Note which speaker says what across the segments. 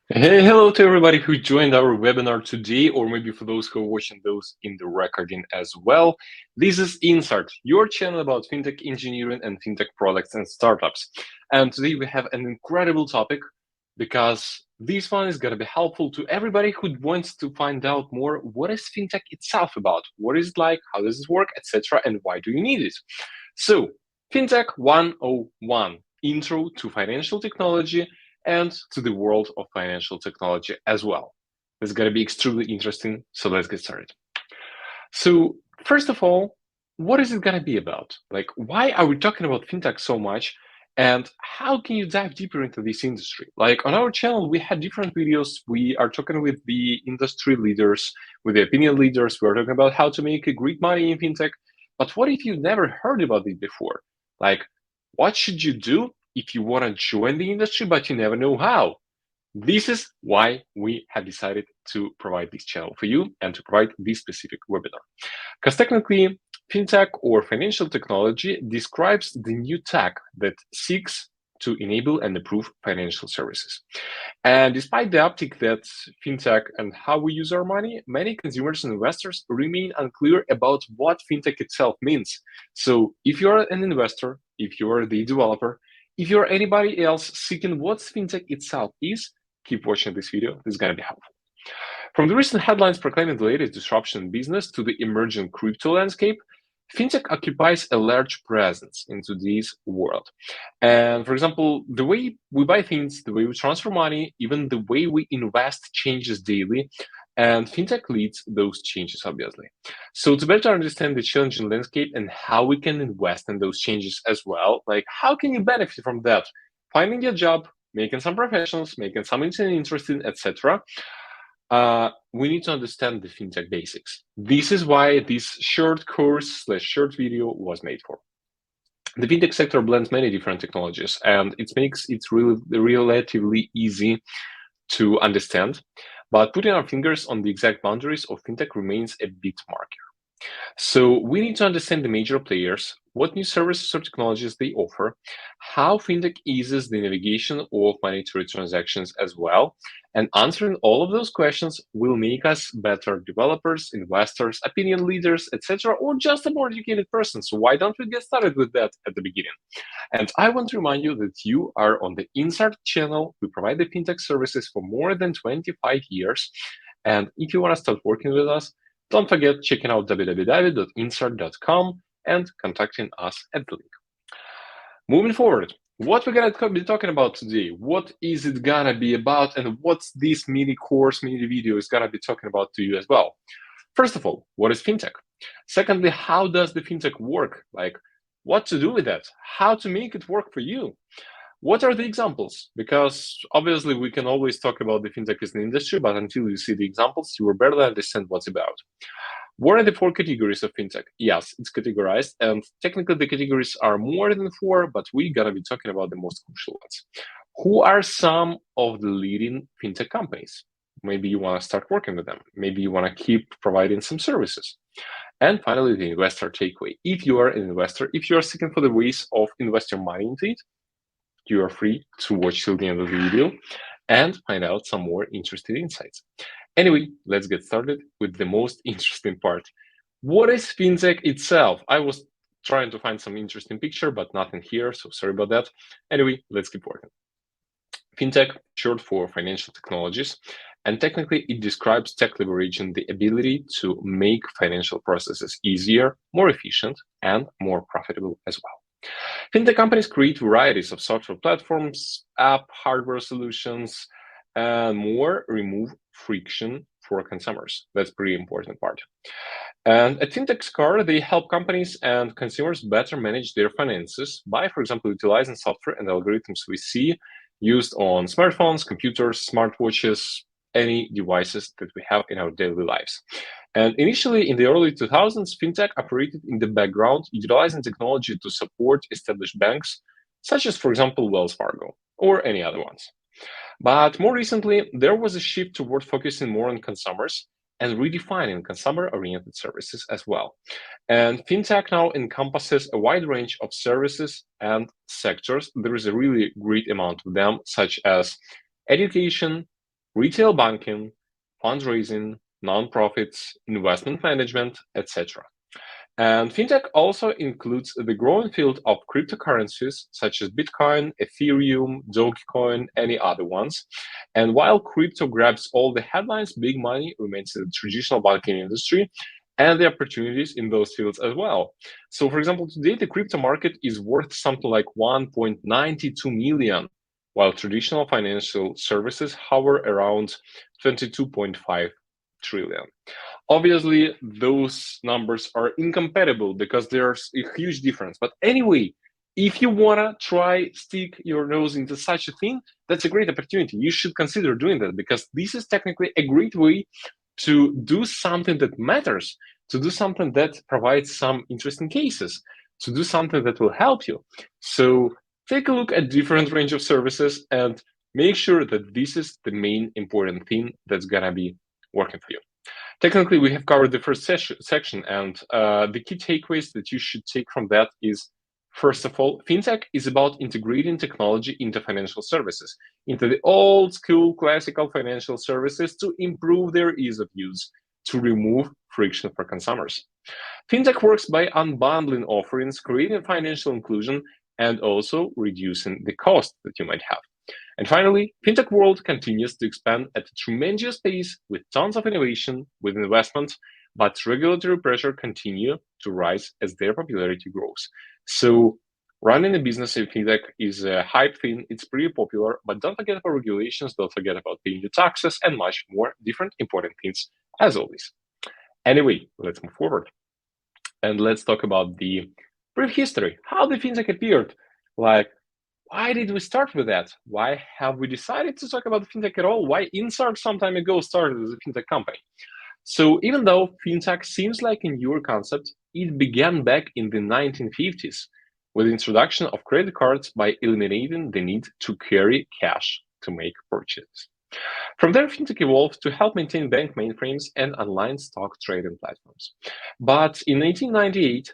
Speaker 1: Hey, hello to everybody who joined our webinar today, or maybe for those who are watching those in the recording as well. This is Insert, your channel about fintech engineering and fintech products and startups. And today we have an incredible topic because this one is going to be helpful to everybody who wants to find out more what is fintech itself about, what is it like, how does it work, etc., and why do you need it? So, Fintech 101, Intro to Financial Technology and to the world of financial technology as well. It's going to be extremely interesting, so let's get started. So first of all, what is it going to be about? Like, why are we talking about fintech so much? And how can you dive deeper into this industry? Like on our channel, we had different videos. We are talking with the industry leaders, with the opinion leaders. We're talking about how to make a great money in fintech. But what if you've never heard about it before? Like, what should you do if you want to join the industry, but you never know how? This is why we have decided to provide this channel for you and to provide this specific webinar. Because technically, fintech or financial technology describes the new tech that seeks to enable and improve financial services. And despite the uptick that fintech and how we use our money, many consumers and investors remain unclear about what fintech itself means. So if you're an investor, if you're the developer, if you're anybody else seeking what fintech itself is, keep watching this video. This is going to be helpful. From the recent headlines proclaiming the latest disruption in business to the emerging crypto landscape, fintech occupies a large presence into this world. And for example, the way we buy things, the way we transfer money, even the way we invest changes daily. And fintech leads those changes, obviously. So to better understand the challenging landscape and how we can invest in those changes as well, like how can you benefit from that? Finding a job, making some professions, making something interesting, etc. We need to understand the fintech basics. This is why this short course / short video was made for. The fintech sector blends many different technologies, and it makes it really relatively easy to understand. But putting our fingers on the exact boundaries of fintech remains a bit murky. So we need to understand the major players, what new services or technologies they offer, how fintech eases the navigation of monetary transactions as well. And answering all of those questions will make us better developers, investors, opinion leaders, etc., or just a more educated person. So why don't we get started with that at the beginning? And I want to remind you that you are on the Insert channel. We provide the fintech services for more than 25 years. And if you want to start working with us, don't forget checking out www.insert.com and contacting us at the link. Moving forward, what we're going to be talking about today, what is it going to be about, and what's this mini course, mini video is going to be talking about to you as well. First of all, what is fintech? Secondly, how does the fintech work? Like, what to do with that? How to make it work for you? What are the examples? Because obviously we can always talk about the fintech as an industry, but until you see the examples, you will barely understand what's about. What are the 4 categories of fintech? Yes, it's categorized, and technically the categories are more than 4, but we're gonna be talking about the most crucial ones. Who are some of the leading fintech companies? Maybe you want to start working with them. Maybe you want to keep providing some services. And finally, the investor takeaway. If you are an investor, if you are seeking for the ways of investing money into it, you are free to watch till the end of the video and find out some more interesting insights. Anyway, let's get started with the most interesting part. What is fintech itself? I was trying to find some interesting picture, but nothing here, so sorry about that. Anyway, let's keep working. Fintech, short for financial technologies, and technically it describes tech leveraging the ability to make financial processes easier, more efficient, and more profitable as well. Fintech companies create varieties of software platforms, app, hardware solutions, and more, remove friction for consumers. That's a pretty important part. And at Fintech's core, they help companies and consumers better manage their finances by, for example, utilizing software and algorithms we see used on smartphones, computers, smartwatches, any devices that we have in our daily lives. And initially, in the early 2000s, fintech operated in the background, utilizing technology to support established banks, such as, for example, Wells Fargo or any other ones. But more recently, there was a shift toward focusing more on consumers and redefining consumer-oriented services as well. And fintech now encompasses a wide range of services and sectors. There is a really great amount of them, such as education, retail banking, fundraising, nonprofits, investment management, etc. And fintech also includes the growing field of cryptocurrencies such as Bitcoin, Ethereum, Dogecoin, any other ones. And while crypto grabs all the headlines, big money remains in the traditional banking industry and the opportunities in those fields as well. So, for example, today the crypto market is worth something like 1.92 million, while traditional financial services hover around 22.5 trillion. Obviously, those numbers are incompatible because there's a huge difference. But anyway, if you want to try stick your nose into such a thing, that's a great opportunity. You should consider doing that because this is technically a great way to do something that matters, to do something that provides some interesting cases, to do something that will help you. So take a look at different range of services and make sure that this is the main important thing that's gonna be working for you. Technically, we have covered the first section, and the key takeaways that you should take from that is, first of all, fintech is about integrating technology into financial services, into the old school classical financial services to improve their ease of use, to remove friction for consumers. Fintech works by unbundling offerings, creating financial inclusion, and also reducing the cost that you might have. And finally, fintech world continues to expand at a tremendous pace with tons of innovation, with investment, but regulatory pressure continue to rise as their popularity grows. So running a business in fintech is a hype thing. It's pretty popular, but don't forget about regulations, don't forget about paying your taxes and much more different important things as always. Anyway, let's move forward. And let's talk about the brief history, how the fintech appeared. Like, why did we start with that? Why have we decided to talk about fintech at all? Why Insart some time ago started as a fintech company? So even though fintech seems like a newer concept, it began back in the 1950s with the introduction of credit cards by eliminating the need to carry cash to make purchases. From there, fintech evolved to help maintain bank mainframes and online stock trading platforms. But in 1998,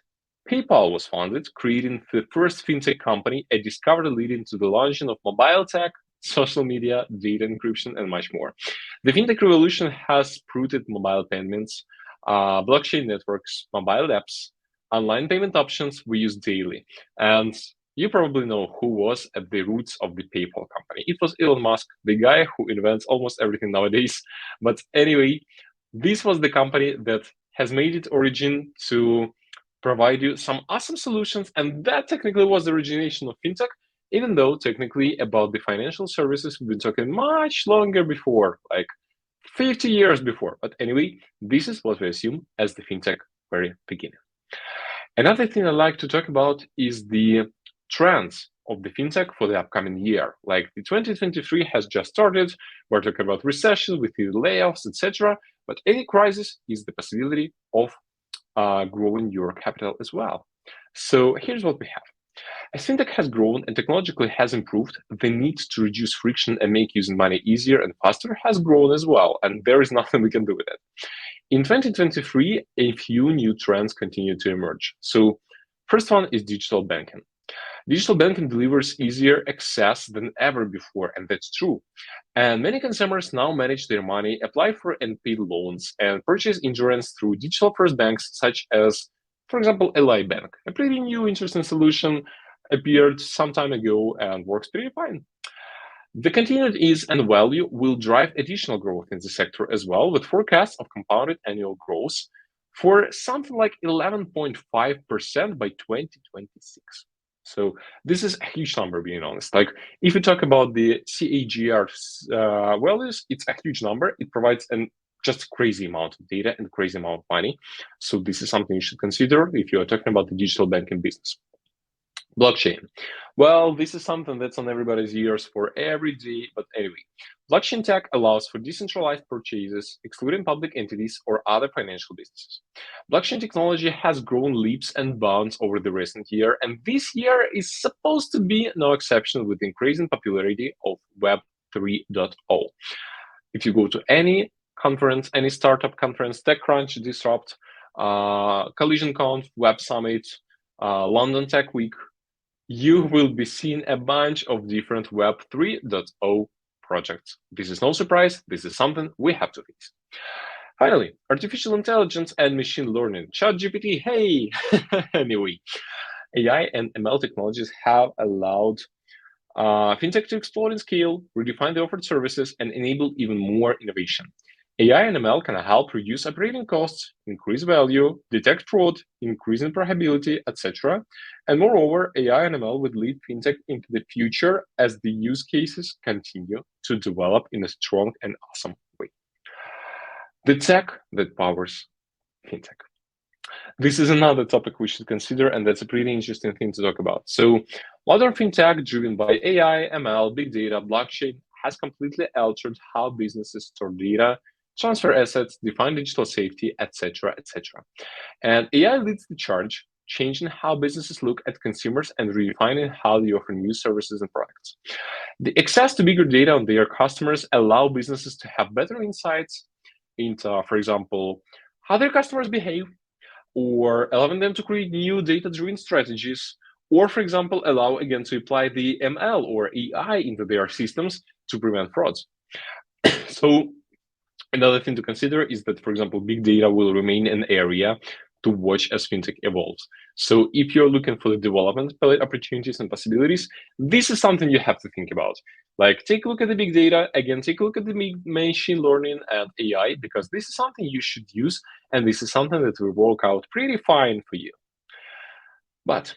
Speaker 1: PayPal was founded, creating the first fintech company, a discovery leading to the launching of mobile tech, social media, data encryption, and much more. The fintech revolution has rooted mobile payments, blockchain networks, mobile apps, online payment options we use daily. And you probably know who was at the roots of the PayPal company. It was Elon Musk, the guy who invents almost everything nowadays. But anyway, this was the company that has made its origin to provide you some awesome solutions. And that technically was the origination of fintech, even though technically about the financial services, we've been talking much longer before, like 50 years before. But anyway, this is what we assume as the fintech very beginning. Another thing I like to talk about is the trends of the fintech for the upcoming year. Like the 2023 has just started. We're talking about recession with the layoffs, etc. But any crisis is the possibility of growing your capital as well. So here's what we have. As fintech has grown and technologically has improved, the need to reduce friction and make using money easier and faster has grown as well, and there is nothing we can do with it. In 2023, a few new trends continue to emerge. So first one is digital banking. Digital banking delivers easier access than ever before, and that's true. And many consumers now manage their money, apply for and pay loans, and purchase insurance through digital-first banks such as, for example, Ally Bank. A pretty new, interesting solution appeared some time ago and works pretty fine. The continued ease and value will drive additional growth in the sector as well, with forecasts of compounded annual growth for something like 11.5% by 2026. So this is a huge number, being honest. Like if you talk about the CAGR values, it's a huge number. It provides an just crazy amount of data and crazy amount of money. So this is something you should consider if you are talking about the digital banking business. Blockchain. Well, this is something that's on everybody's ears for every day, but anyway, blockchain tech allows for decentralized purchases, excluding public entities or other financial businesses. Blockchain technology has grown leaps and bounds over the recent year, and this year is supposed to be no exception with increasing popularity of Web 3.0. If you go to any conference, any startup conference, TechCrunch, Disrupt, CollisionConf, Web Summit, London Tech Week, you will be seeing a bunch of different Web 3.0 projects. This is no surprise. This is something we have to fix. Finally, artificial intelligence and machine learning. ChatGPT, hey! Anyway, AI and ML technologies have allowed fintech to explode in scale, redefine the offered services, and enable even more innovation. AI and ML can help reduce operating costs, increase value, detect fraud, increase in profitability, etc. And moreover, AI and ML would lead fintech into the future as the use cases continue to develop in a strong and awesome way. The tech that powers fintech. This is another topic we should consider, and that's a pretty interesting thing to talk about. So, modern fintech driven by AI, ML, big data, blockchain has completely altered how businesses store data, transfer assets, define digital safety, etc., etc. And AI leads the charge, changing how businesses look at consumers and redefining how they offer new services and products. The access to bigger data on their customers allow businesses to have better insights into, for example, how their customers behave, or allowing them to create new data-driven strategies, or, for example, allow again to apply the ML or AI into their systems to prevent frauds. So another thing to consider is that, for example, big data will remain an area to watch as fintech evolves. So if you're looking for the development opportunities and possibilities, this is something you have to think about. Like, take a look at the big data, again, take a look at the machine learning and AI, because this is something you should use, and this is something that will work out pretty fine for you. But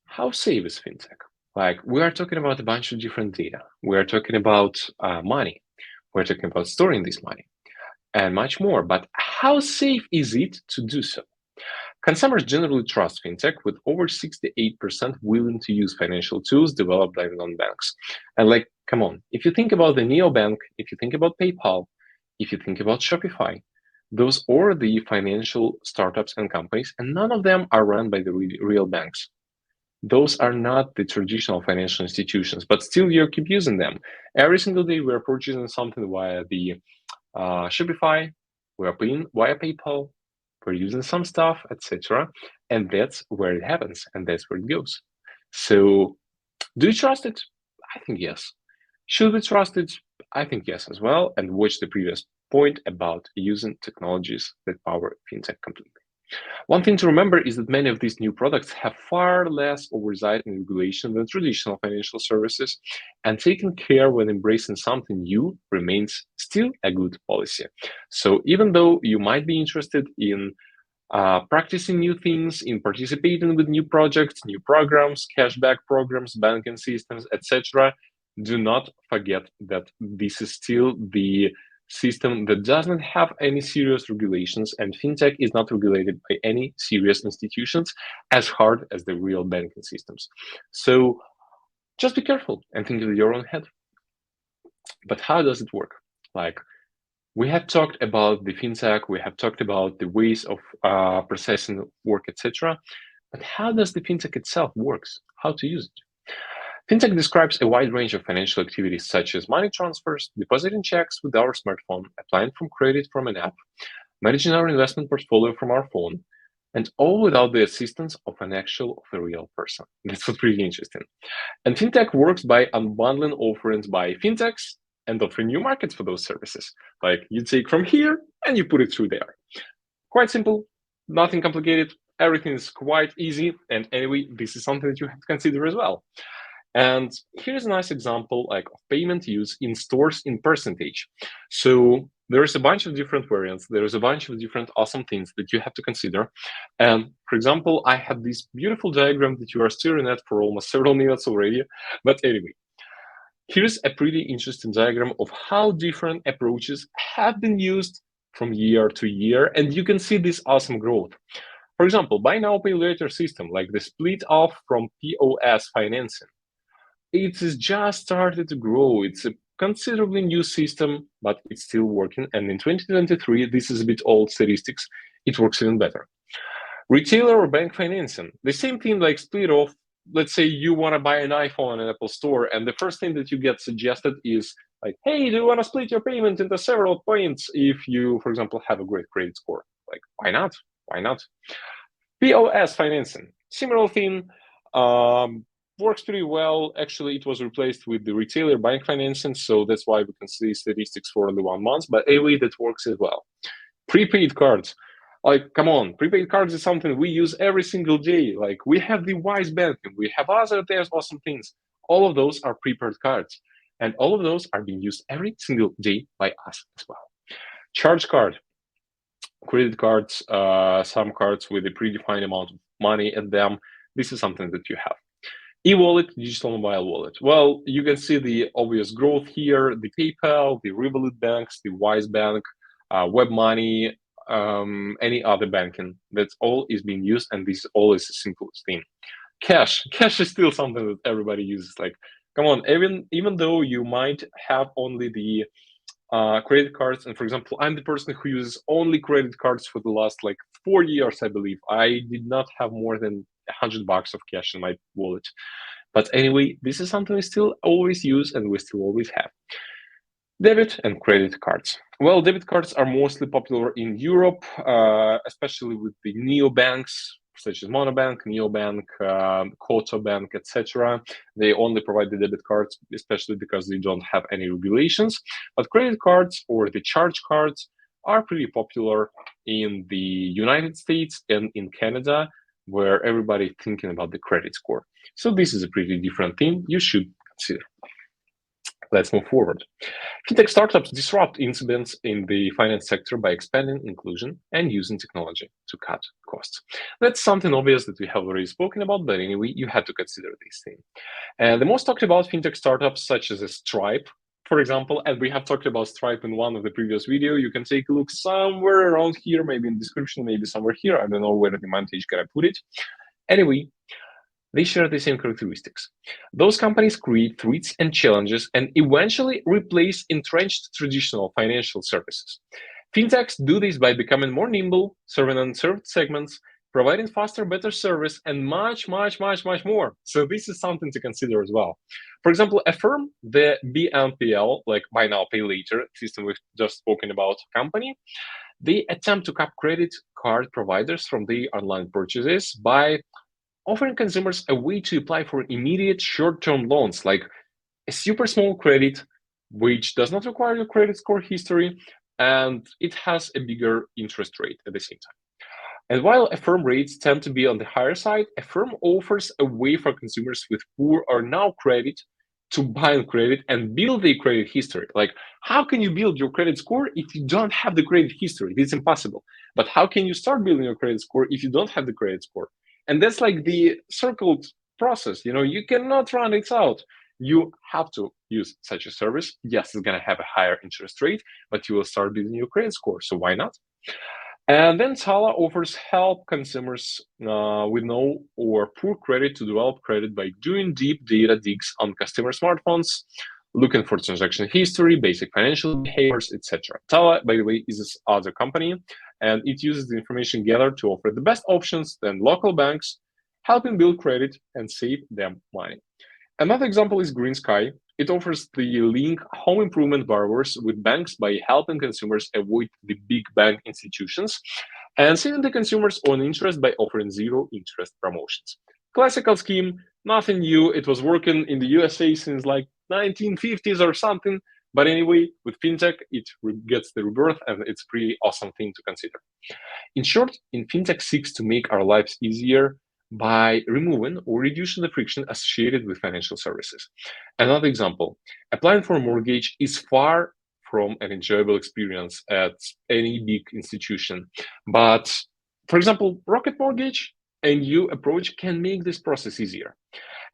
Speaker 1: how safe is fintech? Like, we are talking about a bunch of different data. We are talking about money. We're talking about storing this money and much more. But how safe is it to do so? Consumers generally trust fintech, with over 68% willing to use financial tools developed by non-banks. And like, come on, if you think about the neobank, if you think about PayPal, if you think about Shopify, those are the financial startups and companies, and none of them are run by the real banks. Those are not the traditional financial institutions, but still you keep using them. Every single day we are purchasing something via the Shopify, we are paying via PayPal, we're using some stuff, etc. And that's where it happens, and that's where it goes. So, do you trust it? I think yes. Should we trust it? I think yes as well. And watch the previous point about using technologies that power fintech completely. One thing to remember is that many of these new products have far less oversight and regulation than traditional financial services, and taking care when embracing something new remains still a good policy. So even though you might be interested in practicing new things, in participating with new projects, new programs, cashback programs, banking systems, etc., do not forget that this is still the system that doesn't have any serious regulations, and fintech is not regulated by any serious institutions as hard as the real banking systems. So just be careful and think with your own head. But how does it work? Like, we have talked about the fintech, we have talked about the ways of processing work, etc. But how does the fintech itself works? How to use it? Fintech describes a wide range of financial activities such as money transfers, depositing checks with our smartphone, applying for credit from an app, managing our investment portfolio from our phone, and all without the assistance of a real person. That's what's really interesting. And fintech works by unbundling offerings by fintechs and offering new markets for those services. Like, you take from here and you put it through there. Quite simple, nothing complicated. Everything is quite easy. And anyway, this is something that you have to consider as well. And here's a nice example of payment use in stores in percentage. So there's a bunch of different variants. There's a bunch of different awesome things that you have to consider. And for example, I have this beautiful diagram that you are staring at for almost several minutes already. But anyway, here's a pretty interesting diagram of how different approaches have been used from year to year. And you can see this awesome growth. For example, buy now, pay later system, like the split off from POS financing. It has just started to grow. It's a considerably new system, but it's still working. And in 2023, this is a bit old statistics. It works even better. Retailer or bank financing, the same thing, like split off. Let's say you want to buy an iPhone in an Apple store, and the first thing that you get suggested is like, hey, do you want to split your payment into several points if you, for example, have a great credit score? Like, why not? Why not? POS financing, similar thing. works pretty well. Actually, it was replaced with the retailer bank financing, so that's why we can see statistics for only 1 month. But anyway, that works as well. Prepaid cards. Like, come on, prepaid cards is something we use every single day. Like, we have the Wise banking, we have other there's awesome things. All of those are prepaid cards, and all of those are being used every single day by us as well. Charge card, credit cards, some cards with a predefined amount of money at them. This is something that you have. E-wallet, digital mobile wallet. Well, you can see the obvious growth here, the PayPal, the Revolut banks, the Wise Bank, WebMoney, any other banking. That's all is being used, and this all is the simplest thing. Cash is still something that everybody uses. Like, come on, even though you might have only the credit cards, and for example, I'm the person who uses only credit cards for the last like 4 years, I believe. I did not have more than $100 of cash in my wallet. But anyway, this is something we still always use and we still always have. Debit and credit cards. Well, debit cards are mostly popular in Europe, especially with the neobanks such as Monobank, Neobank, Koto Bank, etc. They only provide the debit cards, especially because they don't have any regulations. But credit cards or the charge cards are pretty popular in the United States and in Canada, where everybody's thinking about the credit score. So this is a pretty different thing you should consider. Let's move forward. Fintech startups disrupt incidents in the finance sector by expanding inclusion and using technology to cut costs. That's something obvious that we have already spoken about, but anyway, you had to consider this thing. And the most talked about fintech startups such as Stripe, for example, and we have talked about Stripe in one of the previous video. You can take a look somewhere around here, maybe in the description, maybe somewhere here. I don't know where the montage can I put it. Anyway, they share the same characteristics. Those companies create threats and challenges and eventually replace entrenched traditional financial services. Fintechs do this by becoming more nimble, serving unserved segments, providing faster, better service, and much more. So this is something to consider as well. For example, Affirm, the BNPL, like buy now, pay later system we've just spoken about company, they attempt to cap credit card providers from their online purchases by offering consumers a way to apply for immediate short-term loans, like a super small credit, which does not require your credit score history, and it has a bigger interest rate at the same time. And while Affirm rates tend to be on the higher side, Affirm offers a way for consumers with poor or no credit to buy on credit and build their credit history. Like, how can you build your credit score if you don't have the credit history? It's impossible. But how can you start building your credit score if you don't have the credit score? And that's like the circled process. You cannot run it out. You have to use such a service. Yes, it's going to have a higher interest rate, but you will start building your credit score. So why not? And then Tala offers help consumers with no or poor credit to develop credit by doing deep data digs on customer smartphones, looking for transaction history, basic financial behaviors, etc. Tala, by the way, is this other company, and it uses the information gathered to offer the best options than local banks, helping build credit and save them money. Another example is Green Sky. It offers the link home improvement borrowers with banks by helping consumers avoid the big bank institutions and saving the consumers on interest by offering zero interest promotions. Classical scheme, nothing new. It was working in the USA since like 1950s or something. But anyway, with fintech, it gets the rebirth, and it's a pretty awesome thing to consider. In short, fintech seeks to make our lives easier by removing or reducing the friction associated with financial services. Another example, applying for a mortgage is far from an enjoyable experience at any big institution. But for example, Rocket Mortgage and new approach can make this process easier.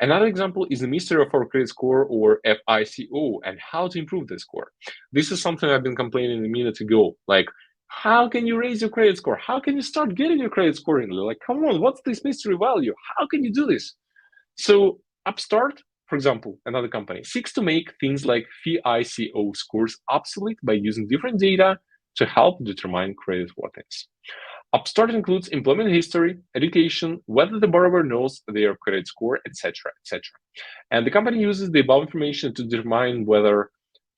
Speaker 1: Another example is the mystery of our credit score, or FICO, and how to improve the score. This is something I've been complaining a minute ago. Like, how can you raise your credit score? How can you start getting your credit scoring? Like, come on, what's this mystery value? How can you do this? So Upstart, for example, another company, seeks to make things like FICO scores obsolete by using different data to help determine credit worthiness. Upstart includes employment history, education, whether the borrower knows their credit score, etc., etc. And the company uses the above information to determine whether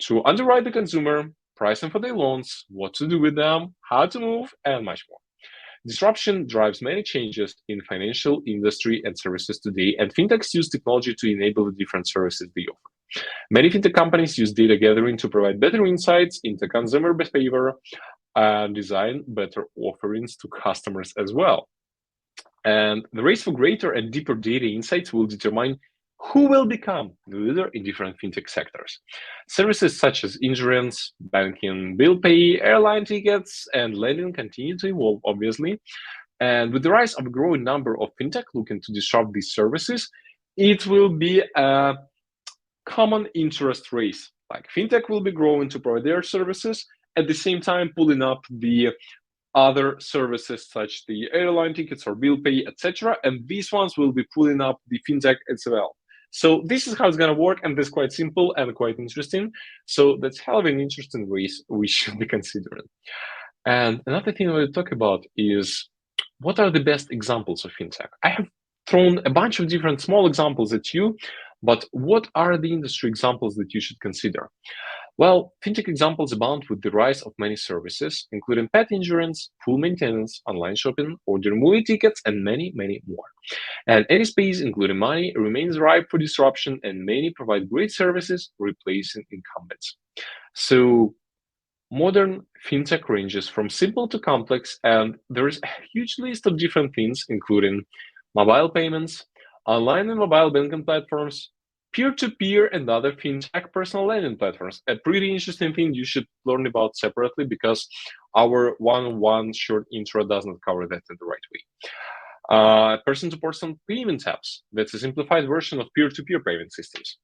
Speaker 1: to underwrite the consumer, price them for their loans, what to do with them, how to move, and much more. Disruption drives many changes in financial industry and services today, and fintechs use technology to enable the different services they offer. Many fintech companies use data gathering to provide better insights into consumer behavior and design better offerings to customers as well. And the race for greater and deeper data insights will determine who will become the leader in different fintech sectors. Services such as insurance, banking, bill pay, airline tickets, and lending continue to evolve, obviously. And with the rise of a growing number of fintech looking to disrupt these services, it will be a common interest race. Like fintech will be growing to provide their services, at the same time pulling up the other services such the airline tickets or bill pay, etc. And these ones will be pulling up the fintech as well. So this is how it's going to work, and this is quite simple and quite interesting. So that's hell of an interesting race we should be considering. And another thing I want to talk about is what are the best examples of fintech? I have thrown a bunch of different small examples at you, but what are the industry examples that you should consider? Well, fintech examples abound with the rise of many services, including pet insurance, full maintenance, online shopping, ordering movie tickets, and many, many more. And any space, including money, remains ripe for disruption, and many provide great services, replacing incumbents. So modern fintech ranges from simple to complex, and there is a huge list of different things, including mobile payments, online and mobile banking platforms, peer-to-peer and other fintech personal lending platforms. A pretty interesting thing you should learn about separately because our one-on-one short intro does not cover that in the right way. Person-to-person payment apps. That's a simplified version of peer-to-peer payment systems.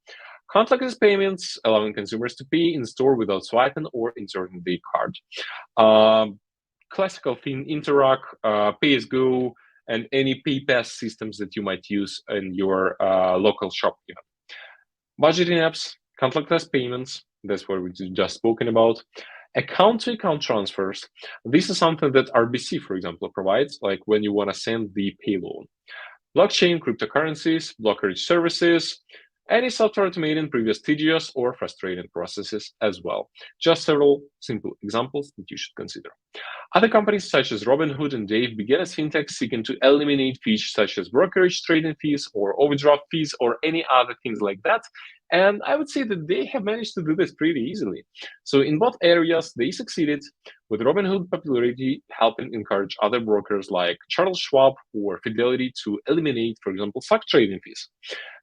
Speaker 1: Contactless payments, allowing consumers to pay in store without swiping or inserting the card. Classical thing, Interac, Pay-as-Go, and any pay-pass systems that you might use in your local shop even. Budgeting apps, contactless payments, that's what we just spoken about. Account-to-account transfers. This is something that RBC, for example, provides, like when you want to send the pay loan. Blockchain, cryptocurrencies, blockage services, any software automating previous tedious or frustrating processes as well. Just several simple examples that you should consider. Other companies such as Robinhood and Dave began as fintechs seeking to eliminate fees such as brokerage trading fees or overdraft fees or any other things like that. And I would say that they have managed to do this pretty easily. So in both areas, they succeeded, with Robinhood popularity helping encourage other brokers like Charles Schwab or Fidelity to eliminate, for example, stock trading fees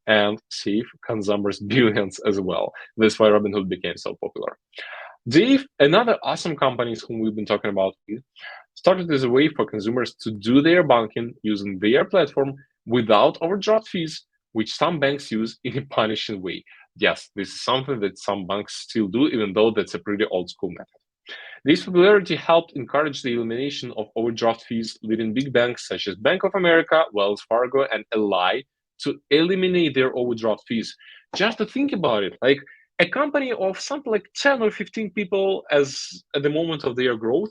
Speaker 1: and save consumers billions as well. That's why Robinhood became so popular. Dave, another awesome companies whom we've been talking about, started as a way for consumers to do their banking using their platform without overdraft fees, which some banks use in a punishing way. Yes, this is something that some banks still do, even though that's a pretty old school method. This popularity helped encourage the elimination of overdraft fees, leading big banks such as Bank of America, Wells Fargo, and Ally to eliminate their overdraft fees. Just to think about it, like a company of something like 10 or 15 people as at the moment of their growth,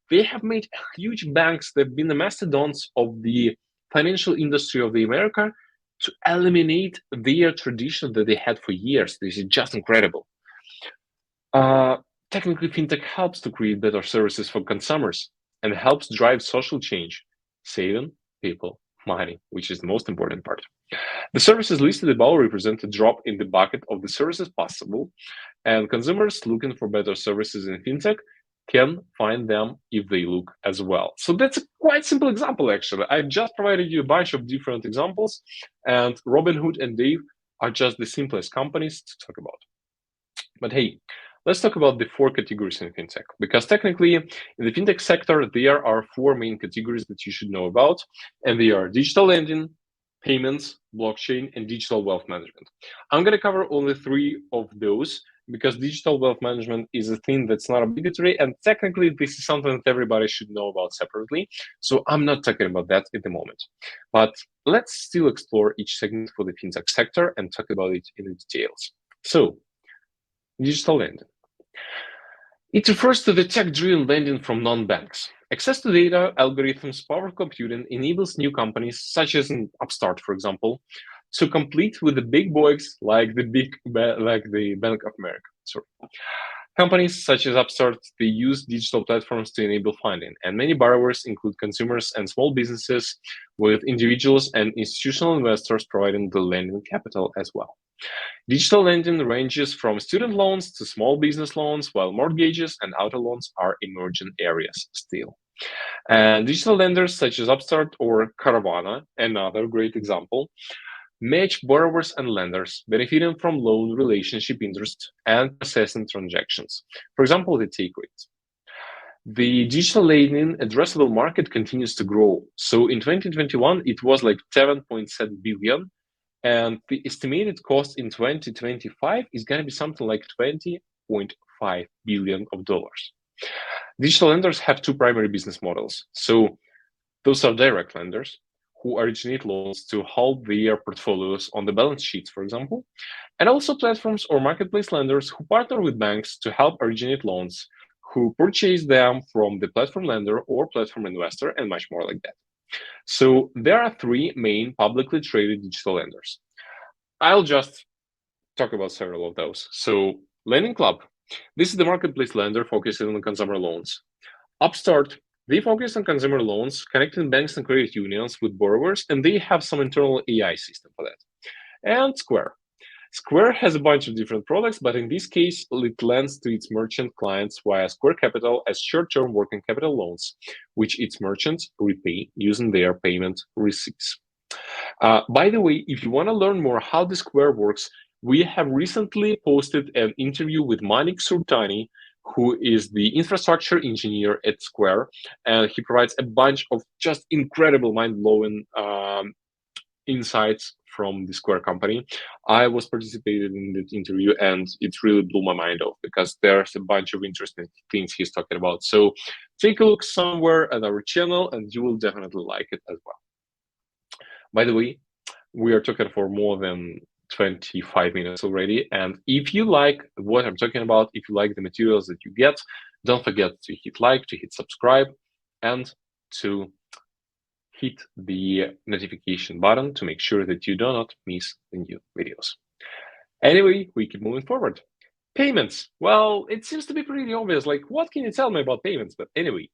Speaker 1: they have made huge banks that have been the mastodons of the financial industry of the America to eliminate their tradition that they had for years. This is just incredible. Technically, fintech helps to create better services for consumers and helps drive social change, saving people money, which is the most important part. The services listed above represent a drop in the bucket of the services possible, and consumers looking for better services in fintech can find them if they look as well. So that's a quite simple example, actually. I've just provided you a bunch of different examples, and Robinhood and Dave are just the simplest companies to talk about. But hey, let's talk about the 4 categories in fintech, because technically in the fintech sector, there are 4 main categories that you should know about, and they are digital lending, payments, blockchain, and digital wealth management. I'm going to cover only 3 of those because digital wealth management is a thing that's not obligatory, and technically this is something that everybody should know about separately. So I'm not talking about that at the moment. But let's still explore each segment for the fintech sector and talk about it in details. So, digital lending. It refers to the tech-driven lending from non-banks. Access to data, algorithms, power computing enables new companies, such as an upstart, for example, to compete with the big boys like the Bank of America. Sorry. Companies such as Upstart, they use digital platforms to enable funding, and many borrowers include consumers and small businesses, with individuals and institutional investors providing the lending capital as well. Digital lending ranges from student loans to small business loans, while mortgages and auto loans are emerging areas still. And digital lenders such as Upstart or Caravana, another great example, match borrowers and lenders, benefiting from loan relationship interest and processing transactions. For example, the take rate. The digital lending addressable market continues to grow. So in 2021, it was like 7.7 billion, and the estimated cost in 2025 is going to be something like 20.5 billion of dollars. Digital lenders have two primary business models. So those are direct lenders who originate loans to hold their portfolios on the balance sheets, for example, and also platforms or marketplace lenders who partner with banks to help originate loans, who purchase them from the platform lender or platform investor, and much more like that. So there are three main publicly traded digital lenders. I'll just talk about several of those. So Lending Club, this is the marketplace lender focusing on consumer loans. Upstart, they focus on consumer loans, connecting banks and credit unions with borrowers, and they have some internal AI system for that. And Square. Square has a bunch of different products, but in this case, it lends to its merchant clients via Square Capital as short-term working capital loans, which its merchants repay using their payment receipts. By the way, if you want to learn more how the Square works, we have recently posted an interview with Manik Surtani, who is the infrastructure engineer at Square, and he provides a bunch of just incredible, mind-blowing insights from the Square company. I was participating in that interview, and it really blew my mind off because there's a bunch of interesting things he's talking about. So take a look somewhere at our channel, and you will definitely like it as well. By the way, we are talking for more than 25 minutes already. And if you like what I'm talking about, if you like the materials that you get, don't forget to hit like, to hit subscribe, and to hit the notification button to make sure that you do not miss the new videos. Anyway, we keep moving forward. Payments. Well, it seems to be pretty obvious. Like, what can you tell me about payments? But anyway,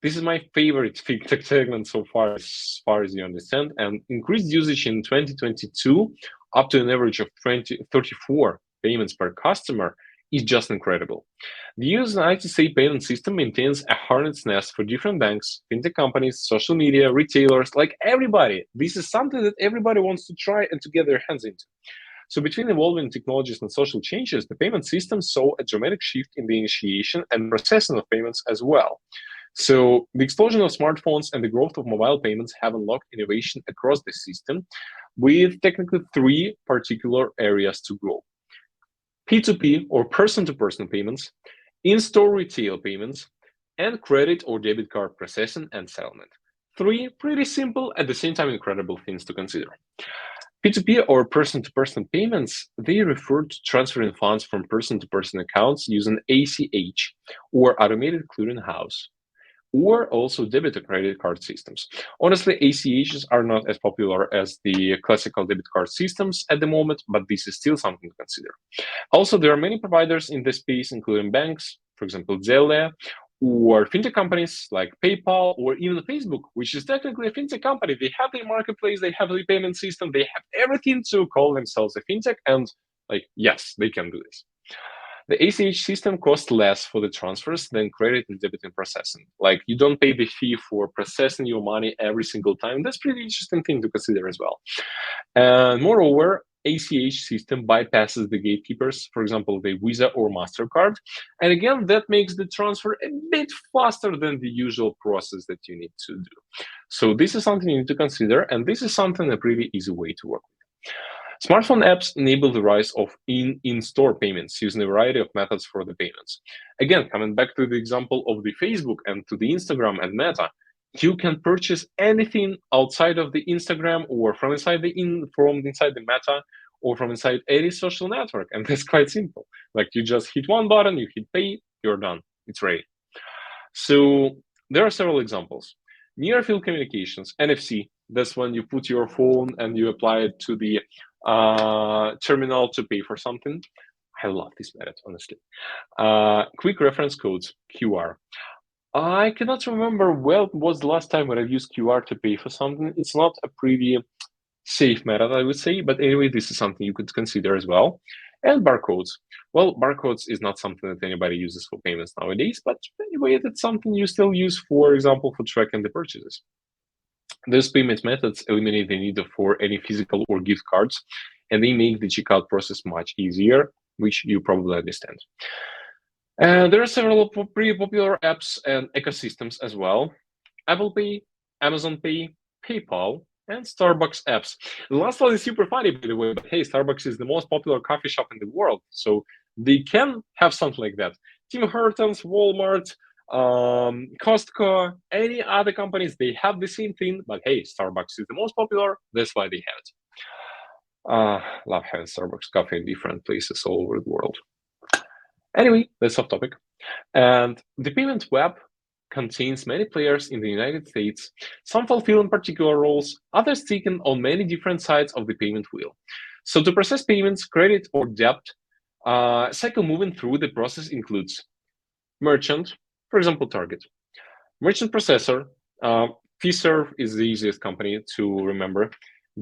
Speaker 1: this is my favorite Fintech segment so far as you understand, and increased usage in 2022 up to an average of 34 payments per customer is just incredible. The United States payment system maintains a hornet's nest for different banks, fintech companies, social media, retailers, like everybody. This is something that everybody wants to try and to get their hands into. So between evolving technologies and social changes, the payment system saw a dramatic shift in the initiation and processing of payments as well. So the explosion of smartphones and the growth of mobile payments have unlocked innovation across the system, with technically three particular areas to grow: P2P or person-to-person payments, in-store retail payments, and credit or debit card processing and settlement. Three pretty simple, at the same time incredible things to consider. P2P or person-to-person payments, they refer to transferring funds from person-to-person accounts using ACH or automated clearinghouse, or also debit or credit card systems. Honestly, ACHs are not as popular as the classical debit card systems at the moment, but this is still something to consider. Also, there are many providers in this space, including banks, for example, Zelle, or fintech companies like PayPal, or even Facebook, which is technically a fintech company. They have their marketplace, they have the payment system, they have everything to call themselves a fintech, and like, yes, they can do this. The ACH system costs less for the transfers than credit and debit and processing. Like, you don't pay the fee for processing your money every single time. That's pretty interesting thing to consider as well. And moreover, ACH system bypasses the gatekeepers, for example, the Visa or MasterCard. And again, that makes the transfer a bit faster than the usual process that you need to do. So this is something you need to consider, and this is something a pretty easy way to work with. Smartphone apps enable the rise of in-store payments using a variety of methods for the payments. Again, coming back to the example of the Facebook and to the Instagram and Meta, you can purchase anything outside of the Instagram or from inside the Meta or from inside any social network, and that's quite simple. Like, you just hit one button, you hit pay, you're done. It's ready. So there are several examples. Near field communications, NFC. That's when you put your phone and you apply it to the terminal to pay for something. I love this method, honestly. Quick reference codes, QR. I cannot remember well was the last time when I used QR to pay for something. It's not a pretty safe method, I would say, but anyway, this is something you could consider as well. And barcodes. Well, barcodes is not something that anybody uses for payments nowadays, but anyway, that's something you still use, for example, for tracking the purchases. These payment methods eliminate the need for any physical or gift cards, and they make the checkout process much easier, which you probably understand. And there are several pretty popular apps and ecosystems as well. Apple Pay, Amazon Pay, PayPal, and Starbucks apps. The last one is super funny, by the way, but hey, Starbucks is the most popular coffee shop in the world, so they can have something like that. Tim Hortons, Walmart, Costco, any other companies, they have the same thing, but hey, Starbucks is the most popular, that's why they have it. Love having Starbucks coffee in different places all over the world. Anyway, that's off topic. And the payment web contains many players in the United States. Some fulfill particular roles, others taken on many different sides of the payment wheel. So to process payments, credit or debt, cycle moving through the process includes merchant, for example, Target. Merchant processor, Fiserv is the easiest company to remember.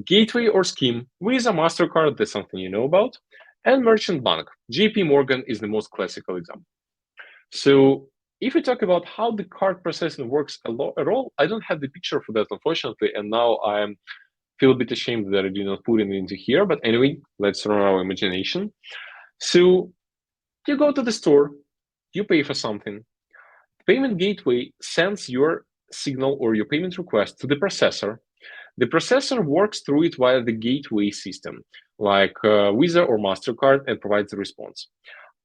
Speaker 1: Gateway or scheme, Visa, MasterCard, that's something you know about. And merchant bank, JP Morgan is the most classical example. So if we talk about how the card processing works at all, I don't have the picture for that, unfortunately, and now I feel a bit ashamed that I did not put it into here, but anyway, let's run our imagination. So you go to the store, you pay for something. The payment gateway sends your signal or your payment request to the processor. The processor works through it via the gateway system, like Visa or MasterCard, and provides the response.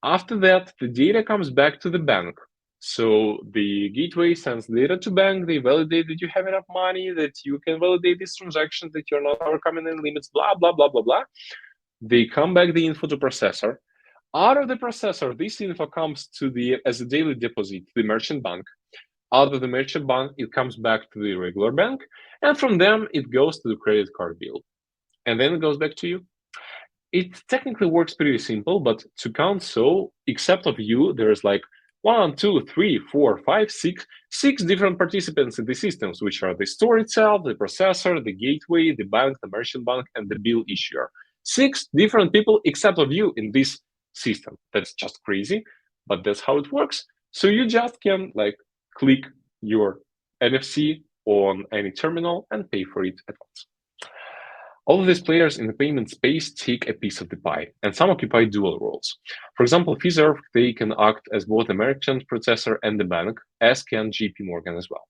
Speaker 1: After that, the data comes back to the bank. So the gateway sends data to bank. They validate that you have enough money, that you can validate this transaction, that you're not overcoming any limits, blah, blah, blah, blah, blah. They come back the info to processor. Out of the processor, this info comes to as a daily deposit to the merchant bank. Out of the merchant bank, it comes back to the regular bank. And from them, it goes to the credit card bill. And then it goes back to you. It technically works pretty simple, but to count so, except of you, there's like 1, 2, 3, 4, 5, 6 different participants in the systems, which are the store itself, the processor, the gateway, the bank, the merchant bank, and the bill issuer. 6 different people except of you in this system. That's just crazy, but that's how it works. So you just can like click your NFC on any terminal and pay for it at once. All of these players in the payment space take a piece of the pie, and some occupy dual roles. For example, Fiserv, they can act as both the merchant processor and the bank, as can JP Morgan as well.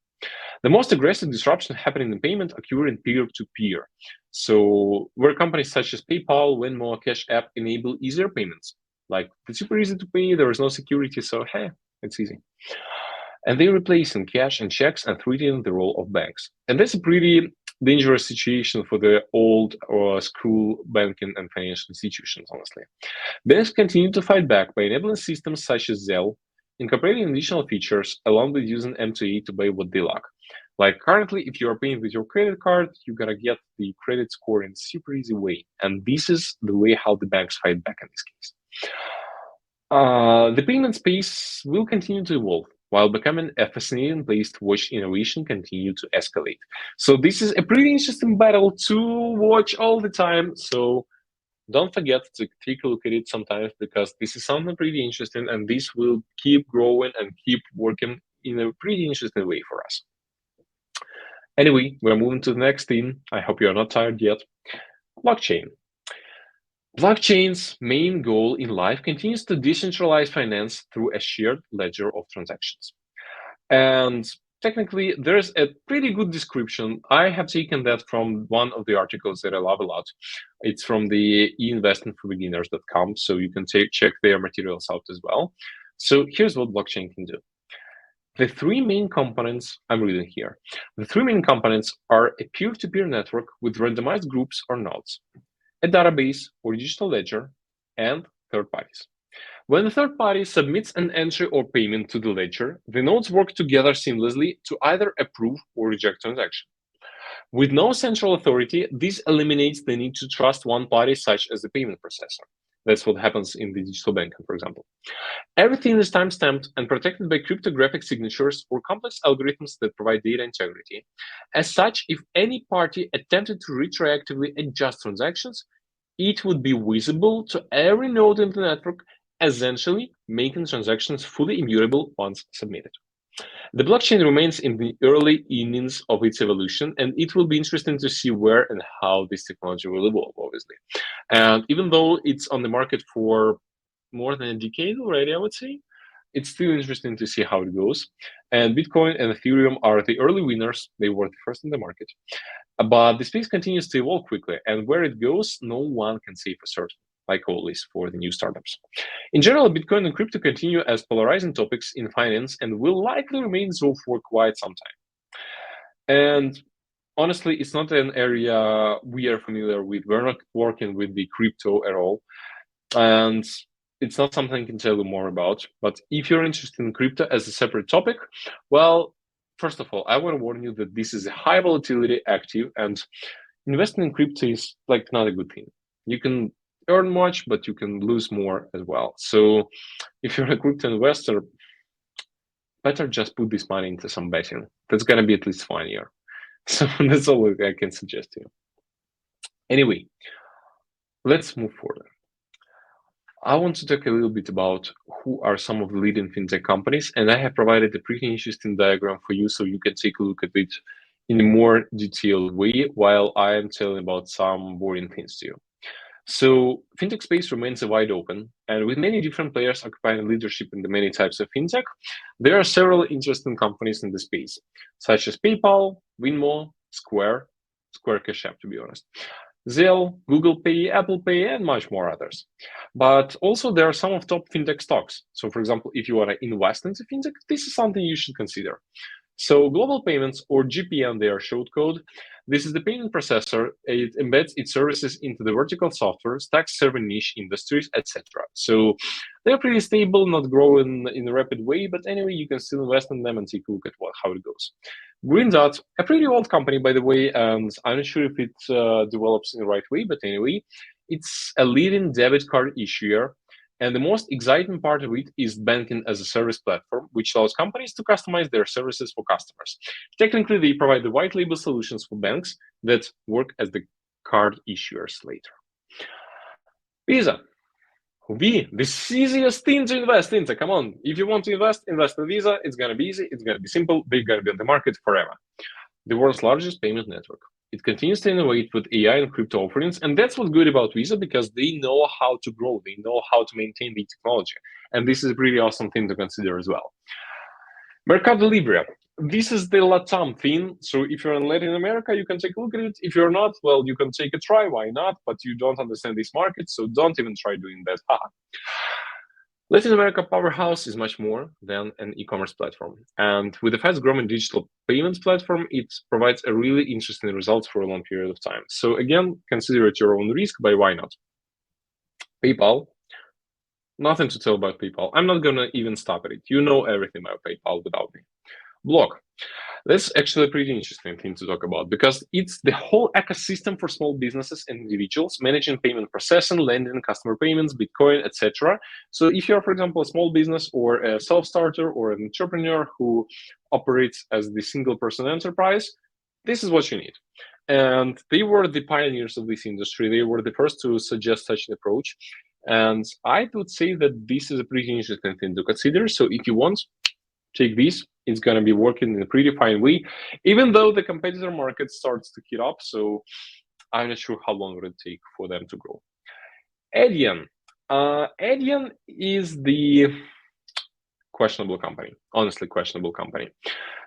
Speaker 1: The most aggressive disruption happening in payment occur in peer-to-peer. So where companies such as PayPal, Venmo, Cash App enable easier payments. Like it's super easy to pay, there is no security, so hey, it's easy. And they replace in cash and checks and threaten the role of banks. And that's a pretty dangerous situation for the old or school banking and financial institutions, honestly. Banks continue to fight back by enabling systems such as Zelle, incorporating additional features, along with using M2A to buy what they lack. Like currently, if you are paying with your credit card, you're gonna get the credit score in a super easy way. And this is the way how the banks fight back in this case. The payment space will continue to evolve while becoming a fascinating place to watch innovation continue to escalate. So this is a pretty interesting battle to watch all the time. So don't forget to take a look at it sometimes, because this is something pretty interesting, and this will keep growing and keep working in a pretty interesting way for us. Anyway, we're moving to the next thing. I hope you're not tired yet. Blockchain. Blockchain's main goal in life continues to decentralize finance through a shared ledger of transactions. And technically, there's a pretty good description. I have taken that from one of the articles that I love a lot. It's from the einvestmentforbeginners.com, so you can check their materials out as well. So here's what blockchain can do. The 3 main components I'm reading here. The 3 main components are a peer-to-peer network with randomized groups or nodes, a database or digital ledger, and third parties. When the third party submits an entry or payment to the ledger, the nodes work together seamlessly to either approve or reject transaction. With no central authority, this eliminates the need to trust one party, such as the payment processor. That's what happens in the digital banking, for example. Everything is time-stamped and protected by cryptographic signatures or complex algorithms that provide data integrity. As such, if any party attempted to retroactively adjust transactions, it would be visible to every node in the network, essentially making transactions fully immutable once submitted. The blockchain remains in the early innings of its evolution, and it will be interesting to see where and how this technology will evolve, obviously. And even though it's on the market for more than a decade already, I would say, it's still interesting to see how it goes. And Bitcoin and Ethereum are the early winners. They were the first in the market. But the space continues to evolve quickly, and where it goes, no one can say for certain, like always for the new startups. In general, Bitcoin and crypto continue as polarizing topics in finance and will likely remain so for quite some time. And honestly, it's not an area we are familiar with. We're not working with the crypto at all. And it's not something I can tell you more about. But if you're interested in crypto as a separate topic, well, first of all, I want to warn you that this is a high volatility active, and investing in crypto is like not a good thing. You can earn much, but you can lose more as well. So if you're a crypto investor, better just put this money into some betting. That's going to be at least 1 year. So that's all I can suggest to you. Anyway, let's move forward. I want to talk a little bit about who are some of the leading fintech companies, and I have provided a pretty interesting diagram for you so you can take a look at it in a more detailed way while I am telling about some boring things to you. So fintech space remains wide open, and with many different players occupying leadership in the many types of fintech, there are several interesting companies in the space, such as PayPal, Venmo, Square Cash App, to be honest, Zelle, Google Pay, Apple Pay, and much more others. But also there are some of top fintech stocks. So for example, if you want to invest into fintech, this is something you should consider. So Global Payments, or GPN, their short code, this is the payment processor. It embeds its services into the vertical software, stacks serving niche industries, etc. So they're pretty stable, not growing in a rapid way, but anyway, you can still invest in them and take a look at how it goes. Green Dot, a pretty old company, by the way, and I'm not sure if it develops in the right way, but anyway, it's a leading debit card issuer. And the most exciting part of it is banking as a service platform, which allows companies to customize their services for customers. Technically, they provide the white label solutions for banks that work as the card issuers later. Visa. The easiest thing to invest into. Come on, if you want to invest in Visa. It's going to be easy. It's going to be simple. They're going to be on the market forever. The world's largest payment network. It continues to innovate with AI and crypto offerings, and that's what's good about Visa, because they know how to grow, they know how to maintain the technology, and this is a pretty awesome thing to consider as well. Mercado Libre. This is the LATAM thing, so if you're in Latin America, you can take a look at it. If you're not, well, you can take a try, why not? But you don't understand this market, so don't even try doing that. Latin America powerhouse is much more than an e-commerce platform. And with a fast-growing digital payments platform, it provides a really interesting results for a long period of time. So again, consider it your own risk, but why not? PayPal. Nothing to tell about PayPal. I'm not going to even stop at it. You know everything about PayPal without me. Block. That's actually a pretty interesting thing to talk about, because it's the whole ecosystem for small businesses and individuals managing payment processing, lending, customer payments, Bitcoin, etc. So if you're, for example, a small business or a self-starter or an entrepreneur who operates as the single-person enterprise, this is what you need. And they were the pioneers of this industry. They were the first to suggest such an approach. And I would say that this is a pretty interesting thing to consider. So if you want, take this. It's going to be working in a pretty fine way, even though the competitor market starts to heat up. So I'm not sure how long it will take for them to grow. Adyen. Adyen is the questionable company, honestly questionable company.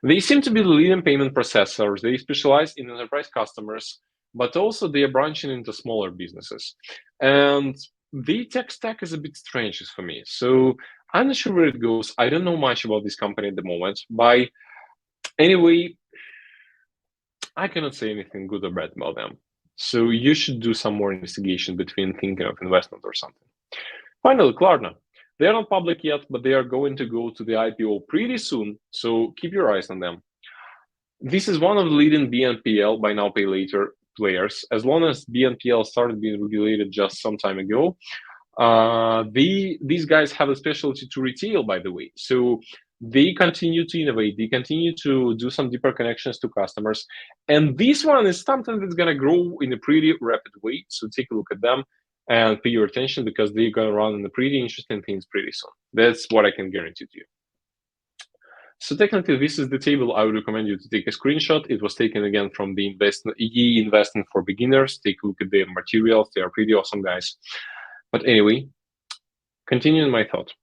Speaker 1: They seem to be the leading payment processors. They specialize in enterprise customers, but also they are branching into smaller businesses. And the tech stack is a bit strange for me. So I'm not sure where it goes. I don't know much about this company at the moment. But anyway, I cannot say anything good or bad about them. So you should do some more investigation between thinking of investment or something. Finally, Klarna. They are not public yet, but they are going to go to the IPO pretty soon. So keep your eyes on them. This is one of the leading BNPL, buy now, pay later players. As long as BNPL started being regulated just some time ago, These guys have a specialty to retail, by the way. So they continue to innovate. They continue to do some deeper connections to customers. And this one is something that's going to grow in a pretty rapid way. So take a look at them and pay your attention, because they're going to run into pretty interesting things pretty soon. That's what I can guarantee to you. So technically, this is the table. I would recommend you to take a screenshot. It was taken again from the investing for beginners. Take a look at their materials. They are pretty awesome guys. But anyway, continuing my thought.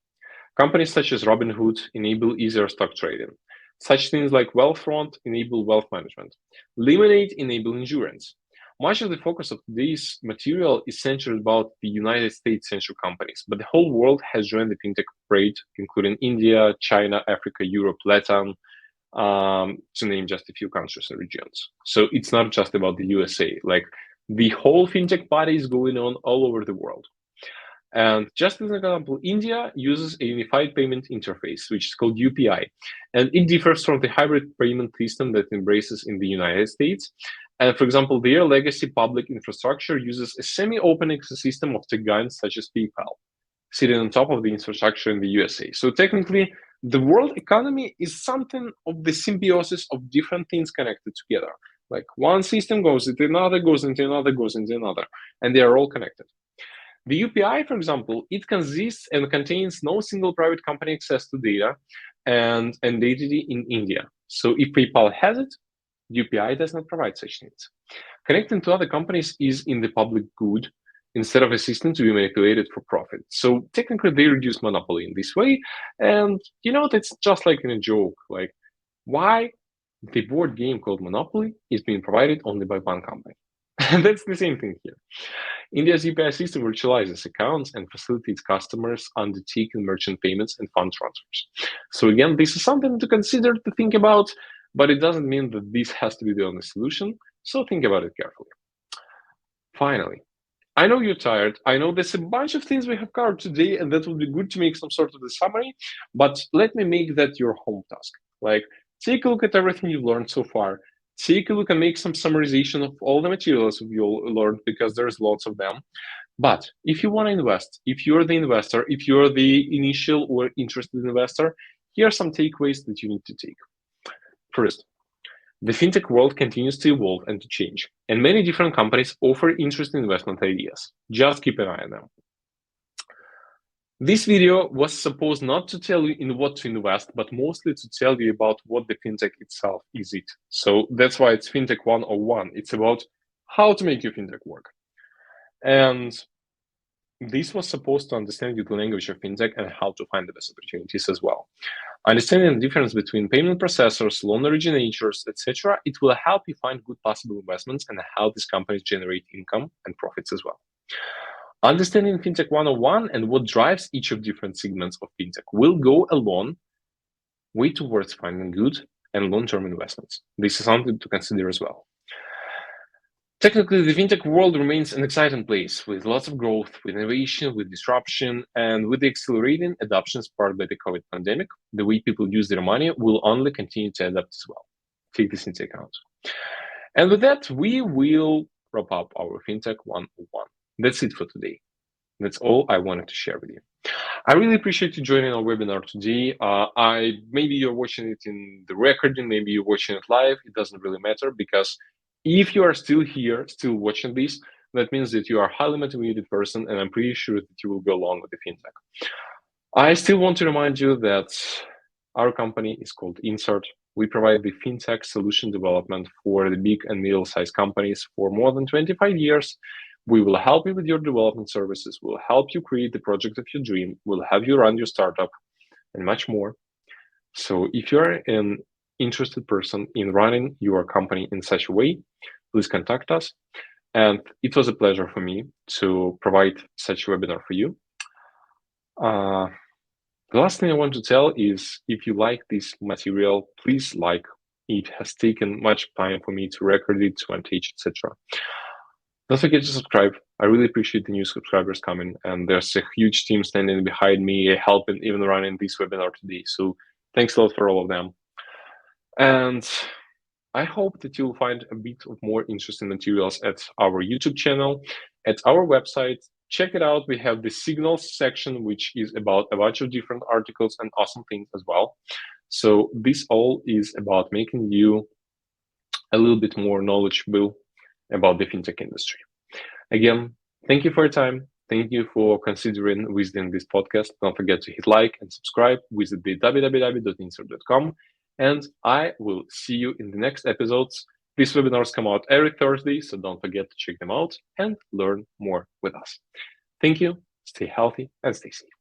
Speaker 1: Companies such as Robinhood enable easier stock trading. Such things like Wealthfront enable wealth management. Lemonade enable insurance. Much of the focus of this material is centered about the United States-centric companies, but the whole world has joined the fintech parade, including India, China, Africa, Europe, Latin, to name just a few countries and regions. So it's not just about the USA. Like, the whole fintech party is going on all over the world. And just as an example, India uses a unified payment interface, which is called UPI, and it differs from the hybrid payment system that embraces in the United States. And for example, their legacy public infrastructure uses a semi-open ecosystem of tech giants such as PayPal, sitting on top of the infrastructure in the USA. So technically, the world economy is something of the symbiosis of different things connected together. Like, one system goes into another, goes into another, goes into another, and they are all connected. The UPI, for example, it consists and contains no single private company access to data and entity in India. So if PayPal has it, UPI does not provide such things. Connecting to other companies is in the public good instead of a system to be manipulated for profit. So technically, they reduce monopoly in this way. And that's just like in a joke. Like, why the board game called Monopoly is being provided only by one company? And that's the same thing here. India's UPI system virtualizes accounts and facilitates customers undertaking merchant payments and fund transfers. So again, this is something to consider, to think about, but it doesn't mean that this has to be the only solution. So think about it carefully. Finally, I know you're tired. I know there's a bunch of things we have covered today, and that would be good to make some sort of a summary, but let me make that your home task. Like, take a look at everything you've learned so far. Take a look and make some summarization of all the materials you learned, because there's lots of them. But if you want to invest, if you're the investor, if you're the initial or interested investor, here are some takeaways that you need to take. First, the fintech world continues to evolve and to change, and many different companies offer interesting investment ideas. Just keep an eye on them. This video was supposed not to tell you in what to invest, but mostly to tell you about what the fintech itself is. So that's why it's Fintech 101. It's about how to make your fintech work. And this was supposed to understand you the language of fintech and how to find the best opportunities as well. Understanding the difference between payment processors, loan originators, etc., it will help you find good possible investments and how these companies generate income and profits as well. Understanding Fintech 101 and what drives each of different segments of fintech will go a long way towards finding good and long-term investments. This is something to consider as well. Technically, the fintech world remains an exciting place with lots of growth, with innovation, with disruption, and with the accelerating adoption sparked by the COVID pandemic. The way people use their money will only continue to adapt as well. Take this into account. And with that, we will wrap up our Fintech 101. That's it for today. That's all I wanted to share with you. I really appreciate you joining our webinar today. Maybe you're watching it in the recording, maybe you're watching it live. It doesn't really matter, because if you are still here, still watching this, that means that you are a highly motivated person, and I'm pretty sure that you will go along with the fintech. I still want to remind you that our company is called Insert. We provide the fintech solution development for the big and middle-sized companies for more than 25 years. We will help you with your development services. We'll help you create the project of your dream. We'll have you run your startup and much more. So if you're an interested person in running your company in such a way, please contact us. And it was a pleasure for me to provide such a webinar for you. The last thing I want to tell is, if you like this material, please like. It has taken much time for me to record it, to annotate, etc. Don't forget to subscribe. I really appreciate the new subscribers coming, and there's a huge team standing behind me, helping even running this webinar today. So thanks a lot for all of them. And I hope that you'll find a bit of more interesting materials at our YouTube channel, at our website, check it out. We have the signals section, which is about a bunch of different articles and awesome things as well. So this all is about making you a little bit more knowledgeable about the fintech industry. Again, thank you for your time. Thank you for considering visiting this podcast. Don't forget to hit like and subscribe. Visit the www.insert.com. And I will see you in the next episodes. These webinars come out every Thursday, so don't forget to check them out and learn more with us. Thank you. Stay healthy and stay safe.